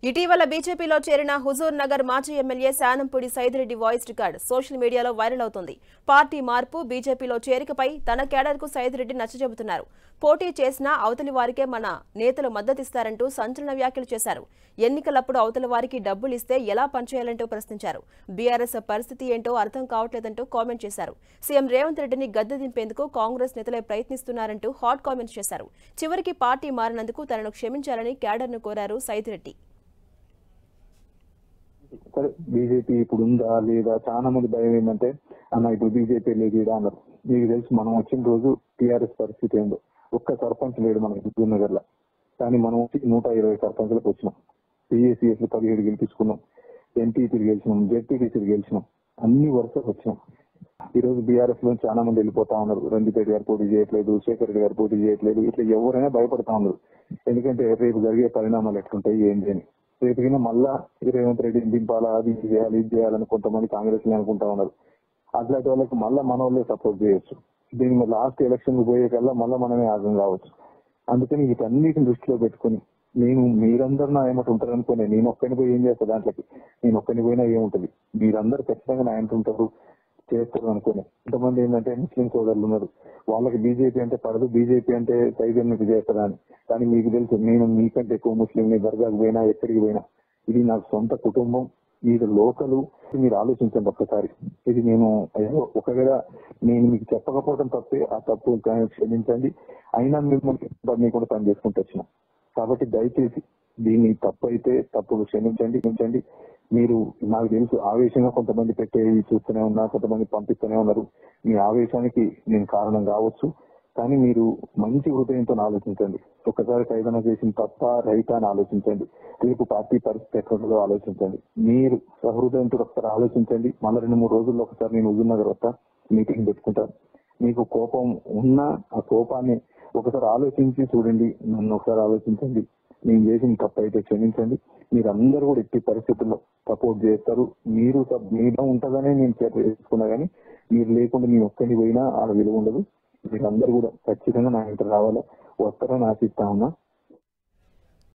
ఇటీవల బీజేపీలో చేరిన హుజూర్ నగర్ మాజీ MLA Shanampudi Saidireddy voice record social మీడియాలో వైరల్ అవుతోంది. పార్టీ మార్పు, బీజేపీలో చేరికపై తన కేడర్కు సైదిరెడ్డి నచ్చజెబుతున్నారు. పోటీ చేసినా అవతలి వారికే మన నేతలు మద్దతిస్తారంటూ సంచలన వ్యాఖ్యలు చేశారు. ఎన్నికలప్పుడు అవతలి వారికి డబ్బులు ఇస్తే ఎలా పనిచేయాలంటూ ప్రశ్నించారు. బీఆర్ఎస్ పరిస్థితి ఏంటో అర్థం కావట్లేదంటూ కామెంట్ చేశారు. సీఎం రేవంత్ రెడ్డిని గద్దె దింపేందుకు కాంగ్రెస్ నేతలే ప్రయత్నిస్తున్నారంటూ హాట్ కామెంట్స్ చేశారు. చివరికి పార్టీ మారినందుకు తనను క్షమించాలని కేడర్ను కోరారు సైదిరెడ్డి. సరే, బీజేపీ ఇప్పుడు ఉందా లేదా చాలా మంది భయం ఏంటంటే అన్న ఇప్పుడు బీజేపీ లేదు అన్నారు. మీకు తెలుసు మనం వచ్చిన రోజు టీఆర్ఎస్ పరిస్థితి ఏందో. ఒక్క సర్పంచ్ లేడు మన హుజూర్ నగర్ లో. కానీ మనం వచ్చి 120 సర్పంచ్లకు వచ్చినాం. పిఎస్సిఎస్ 17 గెలిపించుకున్నాం, ఎంపీపీలు గెలిచినాం, జెడ్పీటీసీలు గెలిచినాం, అన్ని వరుసకు వచ్చినాం. ఈ రోజు బీఆర్ఎస్ లో చాలా మంది వెళ్ళిపోతా ఉన్నారు. రంజిపేట గారు పోటీ చేయట్లేదు, శేఖర్ రెడ్డి గారు పోటీ చేయట్లేదు. ఇట్లా ఎవరైనా భయపడతా ఉన్నారు. ఎందుకంటే రేపు జరిగే పరిణామాలు ఎట్లుంటాయి ఏంటి అని. రేపు మళ్ళా రేవంత్ రెడ్డిని దింపాలా, అది చేయాలి, ఇది చేయాలని కొంతమంది కాంగ్రెస్ అనుకుంటా ఉన్నారు. అట్లాంటి వాళ్ళకి మళ్ళా మన వాళ్ళే సపోర్ట్ చేయొచ్చు. దీని లాస్ట్ ఎలక్షన్ పోయే కల్లా మళ్ళా మనమే ఆగం కావచ్చు. అందుకని వీటన్నిటిని దృష్టిలో పెట్టుకుని మీరందరూ నా ఏమంటు ఉంటారు అనుకునే నేను ఒక్కని పోయి ఏం చేస్తా, దాంట్లోకి నేను ఒక్కని పోయినా ఏముంటది, మీరందరూ ఖచ్చితంగా నా ఇంటి ఉంటారు చేస్తారు అనుకునే. కొంతమంది ఏంటంటే ముస్లిం సోదరులు ఉన్నారు, వాళ్ళకి బీజేపీ అంటే పడదు, బీజేపీ అంటే సైజన్నికి చేస్తారా అని. కానీ మీకు తెలుసు నేను మీకంటే ఎక్కువ ముస్లింని, దర్గాకు పోయినా ఎక్కడికి పోయినా ఇది నాకు సొంత కుటుంబం, ఇది లోకలు. మీరు ఆలోచించండి ఒక్కసారి. ఇది నేను ఒకవేళ నేను మీకు చెప్పకపోవడం తప్పే, ఆ తప్పు క్షమించండి. అయినా మిమ్మల్ని కూడా పని చేసుకుంటూ వచ్చిన. కాబట్టి దయచేసి దీన్ని తప్పు అయితే తప్పులు క్షమించండి. మీరు నాకు తెలుసు ఆవేశంగా కొంతమంది పెట్టేవి చూస్తూనే ఉన్నా, కొంతమంది పంపిస్తూనే ఉన్నారు. మీ ఆవేశానికి నేను కారణం కావచ్చు. కానీ మీరు మంచి హృదయంతో ఆలోచించండి. ఒకసారి ఏదైనా చేసిన తప్ప రైతా అని ఆలోచించండి. రేపు పార్టీ పరిస్థితి ఎక్కడో ఆలోచించండి. మీరు సహృదయంతో ఒకసారి ఆలోచించండి. మళ్ళీ 2-3 రోజుల్లో ఒకసారి నేను హుజూర్ నగర్ వస్తా, మీటింగ్ పెట్టుకుంటాను. మీకు కోపం ఉన్నా ఆ కోపాన్ని ఒకసారి ఆలోచించి చూడండి. నన్ను ఒకసారి ఆలోచించండి. నేను చేసిన తప్పు అయితే క్షమించండి. మీరందరూ కూడా ఎట్టి పరిస్థితుల్లో సపోర్ట్ చేస్తారు. మీరు మీలో ఉంటుందనే నేను చేసుకున్నా, కానీ మీరు లేకుండా నేను ఒక్కడిని పోయినా ఆడ విలువ ఉండదు. మీరందరూ కూడా ఖచ్చితంగా నా ఇంటర్ రావాలా, వస్తారని ఆశిస్తా ఉన్నా.